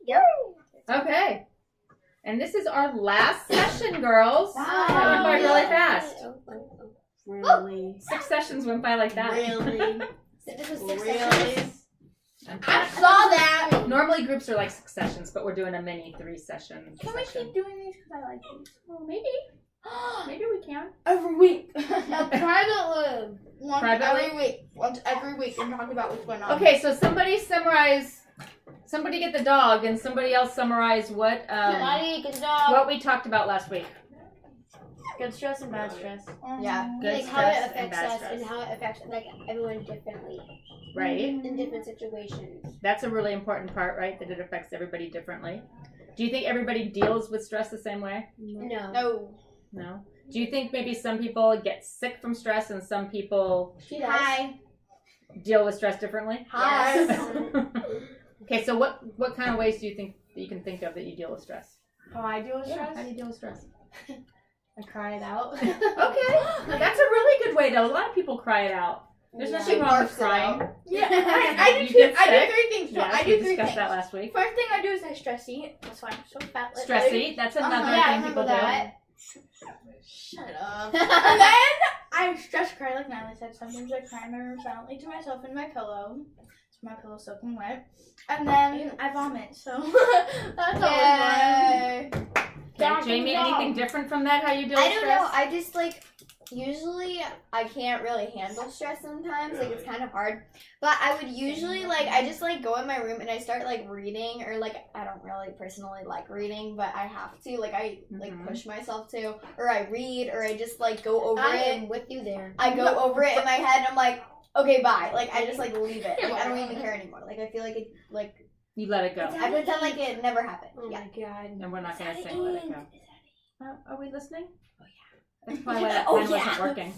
Yep. Okay. And this is our last session, girls. That went by really fast. Really? 6 sessions went by like that. Really? This was 6 Really? sessions. I saw that. Normally groups are like 6 sessions, but we're doing a mini 3-session. Can we keep doing these because I like these? Well, maybe. Maybe we can. Every week. Private Once Privately? every week. Once every week and talk about what's going on. Okay, so somebody get the dog, and somebody else summarize what we talked about last week. Good stress and bad stress. Yeah. Good Like how it stress and affects bad us stress. and how it affects like everyone differently Right? in different situations. That's a really important part, right? That it affects everybody differently. Do you think everybody deals with stress the same way? No. No. No? Do you think maybe some people get sick from stress and some people She does. Hi. deal with stress differently? Hi. Okay, so what kind of ways do you think that you can think of that you deal with stress? How I deal with stress? How do you deal with stress? I cry it out. Okay, that's a really good way though. A lot of people cry it out. There's Yeah. nothing wrong with crying. Yeah, I You do get two. I sick? do 3 things. So Yes, I we do 3 discussed things. that last week. First thing I do is I stress eat. That's why I'm so fat. lately. Stress eat, that's another Yeah, I thing people remember do. that. Shut up. And then I stress cry like Natalie said. Sometimes I cry in my room silently to myself in my pillow. So my pillow's soaking wet. And then I vomit. So that's always fun. Okay, Jamie, anything different from that? How you deal I with don't stress? know. I just like usually I can't really handle stress sometimes. Like it's kind of hard. But I would usually I just go in my room and I start reading or I don't really personally like reading, but I have to. I push myself to, or I read, or I just go over I it. am with you there. I go over it in my head and I'm like, okay, bye. I just leave it. I don't even care anymore. I feel like it You let it go. I pretend like it never happened. Oh Yeah. my god. And we're not going to say let it go. Are we listening? Oh, yeah. That's probably why that Oh, pen yeah. wasn't working.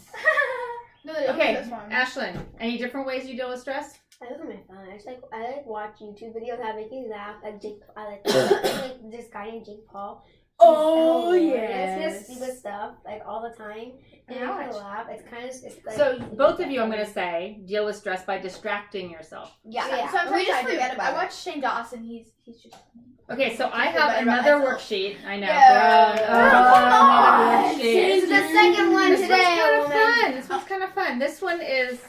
No, it was Okay, this one. Ashlyn, any different ways you deal with stress? I look at my phone. I like watch YouTube videos that make me laugh. Like Jake, I like this guy named Jake Paul. Oh, He yes. has stupid stuff all the time, and Yeah, I kind of laugh. It's So both of you, I'm going to say, deal with stress by distracting yourself. Yeah. Sometimes We just I do. forget about I it. watch Shane Dawson. He's just funny. Okay, so I feel have better about another myself. worksheet. I know. Yeah. Another worksheet. This is the second one This today. one's kind of fun. This one's kind of fun. This one is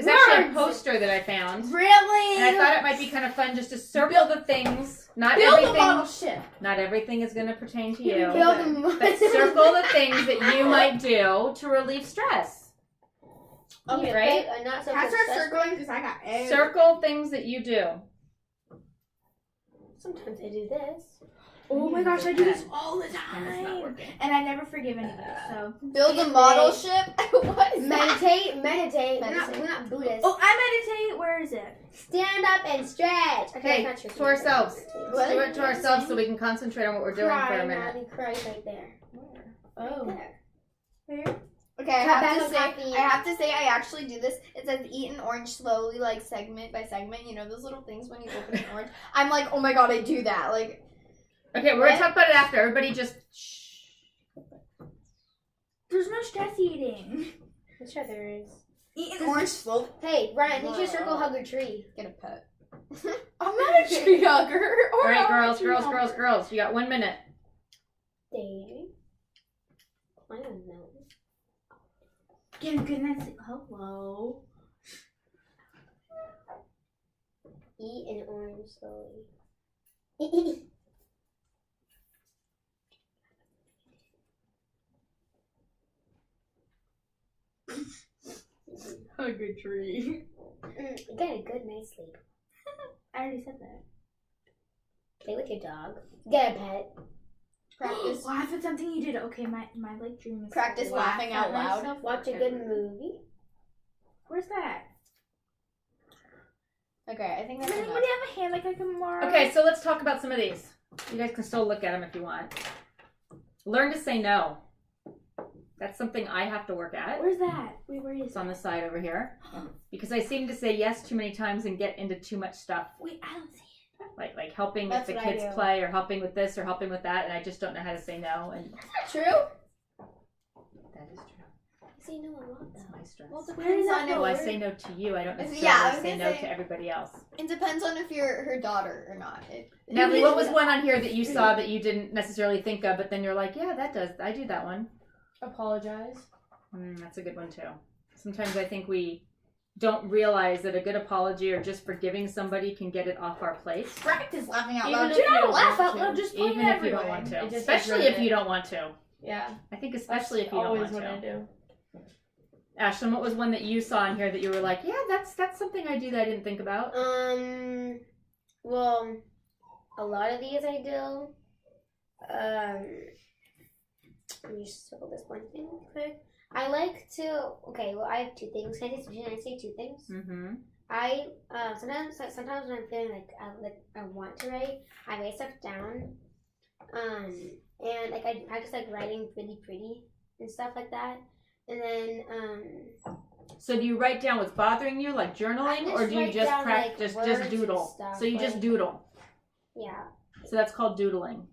actually a poster that I found. Really? And I thought it might be kind of fun just to circle the things. Not Build a everything. model ship. Not everything is going to pertain to you. Build them. But circle the things that you might do to relieve stress. Okay, right? Not so Can I start stressful. circling because I got eggs. Circle things that you do. Sometimes I do this. Oh my gosh, I do this all the And it's not time. working. And I never forgive anybody, so. Build a model ship? What is that? Meditate. We're not Buddhists. Oh, I meditate. Where is it? Stand up and stretch. Okay, that's not to ourselves. What? Do it to ourselves so we can concentrate on what we're doing for a Cry, minute. Natalie, cry right there. Oh. There. Okay, I Cut have back to on say, caffeine. I have to say, I actually do this. It says eat an orange slowly, segment by segment. You know those little things when you open an orange. I'm like, oh my god, I do that. Okay, we're going to talk about it after. Everybody just shh. There's no stress eating. I'm sure there is. Eat an orange slowly. Hey, Ryan, you should circle hug a tree. Get a pet. I'm not a tree hugger. All right, girls. You got 1 minute. Dang. I don't know. Get a good night's sleep. Hello. Eat an orange slowly. Hug a tree. Get a good night's sleep. I already said that. Play with your dog. Get a pet. Practice. Laugh at something you did. Okay, my dream is Practice to laugh laughing at out loud. myself. Watch a good movie. Where's that? Okay, I think Does that's enough. anybody have a hand I can mark? Okay, so let's talk about some of these. You guys can still look at them if you want. Learn to say no. That's something I have to work at. Where's that? Wait, where is It's on it? the side over here. Because I seem to say yes too many times and get into too much stuff. Wait, I don't see it. Like helping That's with the what I kids do. play or helping with this or helping with that, and I just don't know how to say no. And True? that is true. say no a lot That's though. my stress. Well, it Where is depends that on no? Well, I if say no to you. I don't Yeah, necessarily I was say gonna no say- to everybody else. It depends on if you're her daughter or not. Natalie, what was one on here that you saw that you didn't necessarily think of, but then you're like, yeah, I do that one. Apologize. That's a good one too. Sometimes I think we don't realize that a good apology or just forgiving somebody can get it off our plate. Practice laughing out Even loud. if Do you not don't laugh want out to. loud. Just point Even at if you don't everyone. want to. It just Especially gets if you don't want to. Yeah. I think especially if you don't always want what I to. do. Ashlyn, what was one that you saw in here that you were like, yeah, that's something I do that I didn't think about? Well, a lot of these I do. Let me just circle this one thing quick. I like to. Okay, well, I have two things. Can I say two things? Mm-hmm. I sometimes when I'm feeling like I want to write, I write stuff down. And like I just like writing really pretty and stuff like that. And then So do you write down what's bothering you, like journaling, I or do you write just down, like, just words and doodle? stuff, So you just like- doodle. yeah. So that's called doodling.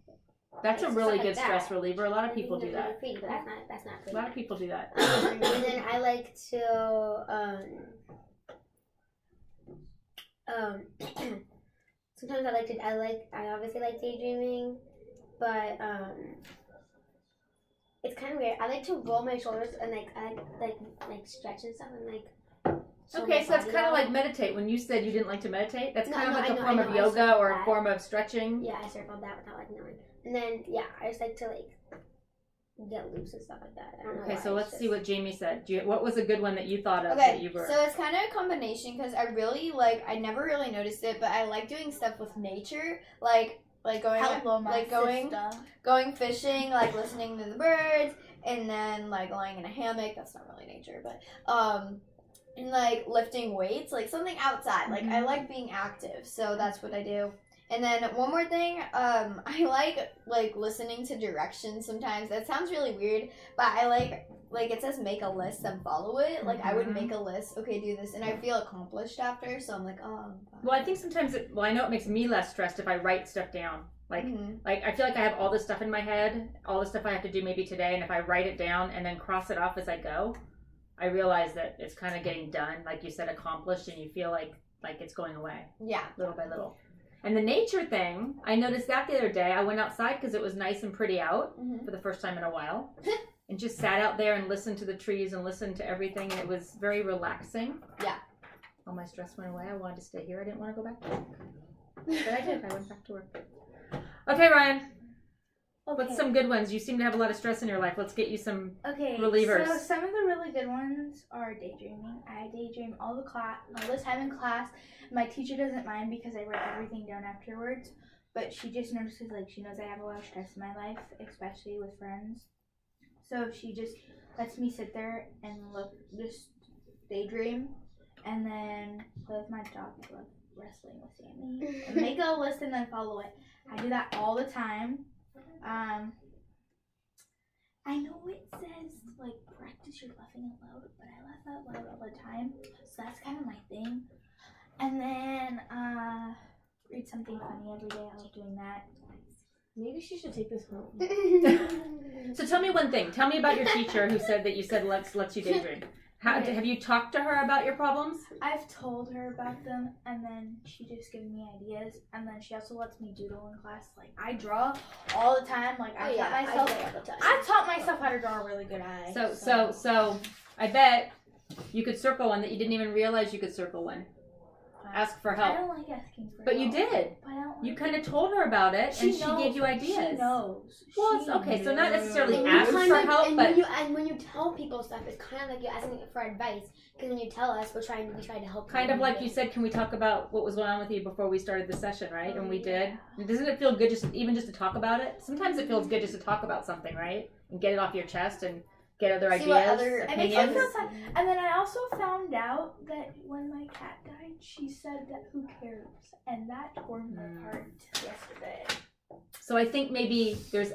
That's a Like, really stuff good like stress that. reliever. A lot of I think people do they're really that. pretty, but that's not A pretty. lot of people do that. And then I like to sometimes I obviously like daydreaming, but it's kind of weird. I like to roll my shoulders and I like stretch and stuff and like. show Okay, my so that's body kind of out. like meditate. When you said you didn't like to meditate, that's No, kind of no, like I a know, form I of know, I yoga said or a that. form of stretching. Yeah, I circled that without like knowing. And then yeah, I just like to like get loose and stuff like that. I don't know Okay, why, so it's let's just- see what Jamie said. What was a good one that you thought of Okay, that you were? so it's kind of a combination because I really like. I never really noticed it, but I like doing stuff with nature, like going Hello, my like going sister. going fishing, like listening to the birds, and then like lying in a hammock. That's not really nature, but and like lifting weights, like something outside. Like I like being active, so that's what I do. And then one more thing, I like listening to directions sometimes. That sounds really weird, but I like it says make a list and follow it. Like I would Mhm. make a list, okay, do this, and I feel accomplished after. So I'm like, oh. I'm fine. Well, I think sometimes I know it makes me less stressed if I write stuff down. Like Mhm. like I feel like I have all this stuff in my head, all the stuff I have to do maybe today, and if I write it down and then cross it off as I go, I realize that it's kind of getting done, like you said, accomplished, and you feel like it's going away Yeah. little by little. And the nature thing, I noticed that the other day. I went outside because it was nice and pretty out Mhm. for the first time in a while, and just sat out there and listened to the trees and listened to everything, and it was very relaxing. Yeah. All my stress went away. I wanted to stay here. I didn't want to go back to work, but I did. I went back to work. Okay, Ryan. What's some good ones? You seem to have a lot of stress in your life. Let's get you some. Okay, Relievers. so some of the really good ones are daydreaming. I daydream all the time in class. My teacher doesn't mind because I write everything down afterwards, but she just notices, like, she knows I have a lot of stress in my life, especially with friends. So she just lets me sit there and just daydream, and then play with my dog. I love wrestling with Sammy. And make a list and then follow it. I do that all the time. I know it says like practice your laughing out loud, but I laugh out loud all the time, so that's kind of my thing. And then read something funny every day. I like doing that. Maybe she should take this home. So tell me one thing. Tell me about your teacher who said that you said lets you daydream. Okay. Have you talked to her about your problems? I've told her about them, and then she just gives me ideas, and then she also lets me doodle in class. Like I draw all the time. Like Oh I yeah, taught I myself. do that all the time. I taught myself how to draw a really good eye. So I bet you could circle one that you didn't even realize you could circle one. Ask for I help. don't like asking for But help. you did. But I don't You like kind of told her about it, and she gave you ideas. She knows. Well, it's She okay. So not necessarily knows. And you ask kind for of- help, and but when you tell people stuff, it's kind of like you're asking for advice. Because when you tell us, we try to help. kind of like you said, can we talk about what was going on with you before we started the session, right? And we did. Yeah. Doesn't it feel good just to talk about it? Sometimes it feels good just to talk about something, right? And get it off your chest and get other See what ideas, other- It makes me opinions. feel sad. And then I also found out that when my cat died, she said that who cares, and that tore my heart yesterday. So I think maybe there's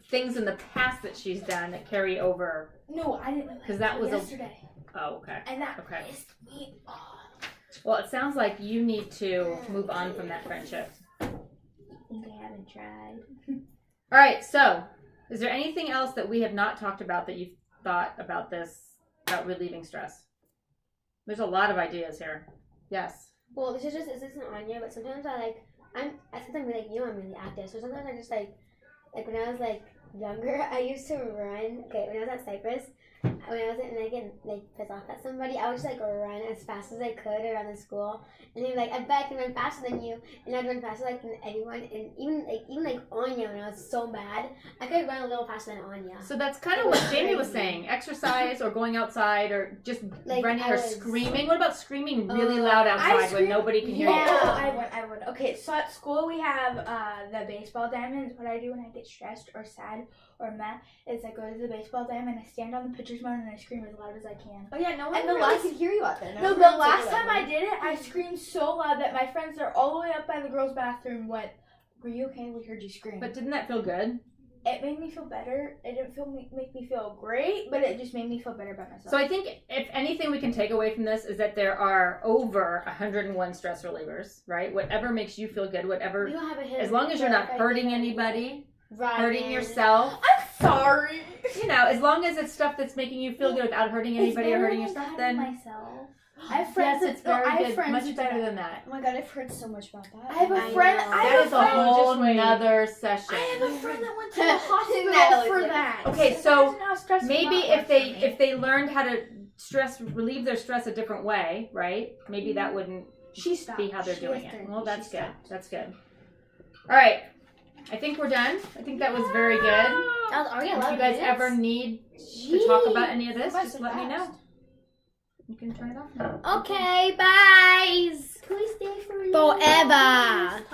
things in the past that she's done that carry over. No, I didn't know 'Cause that was a- yesterday, Oh, okay. and that Okay. pissed me off. Well, it sounds like you need to move on from that friendship. I think I haven't tried. All right. So, is there anything else that we have not talked about that you've thought about this about relieving stress? There's a lot of ideas here. Yes. Well, this isn't on you, but sometimes I sometimes like you, I'm really active. So sometimes I just like when I was like younger, I used to run. Okay, when I was at Cyprus, when I was and I get like pissed off at somebody, I would just like run as fast as I could around the school, and they'd be like, I bet I can run faster than you, and I'd run faster like than everyone, and even like Anya, when I was so bad, I could run a little faster than Anya. So that's kind of what Jamie was saying. Exercise or going outside or just Like, running I or was- screaming. What about screaming really loud outside when scream- nobody can hear Yeah, you? I would. Okay, so at school we have the baseball diamonds. What I do when I get stressed or sad or mad is I go to the baseball diamond, I stand on the pitcher's mound, and I scream as loud as I can. Oh yeah, no one And the really last- could hear you out there. No, one the really last took it time out I there. did it, I screamed so loud that my friends that are all the way up by the girls' bathroom went, "Were you okay? We heard you scream." But didn't that feel good? It made me feel better. It didn't make me feel great, but it just made me feel better about myself. So I think if anything we can take away from this is that there are over 101 stress relievers, right? Whatever makes you feel good, whatever, We don't have a hit. as long as you're not hurting anybody, hurting yourself, I'm sorry. you know, as long as it's stuff that's making you feel good without hurting anybody or hurting yourself, then myself. I have friends. yes, it's that- no, very I have good, friends much who do better that. than that. Oh my god, I've heard so much about that. I have a I friend. know. I That have is a a friend. whole Just wait. nother session. I have a friend that went to the hospital Natalie's for like- that. Okay, so Imagine how stressful Maybe that if was for me. they learned how to relieve their stress a different way, right? Maybe that wouldn't she stopped. be how they're She doing has it. to- Well, she that's good. stopped. That's good. All right, I think we're done. I think that was very good. That was already a If lot you of guys minutes. ever need to talk about any of this, Why just so let me know. fast? You can turn it off now. Okay, bye. Please stay for Forever.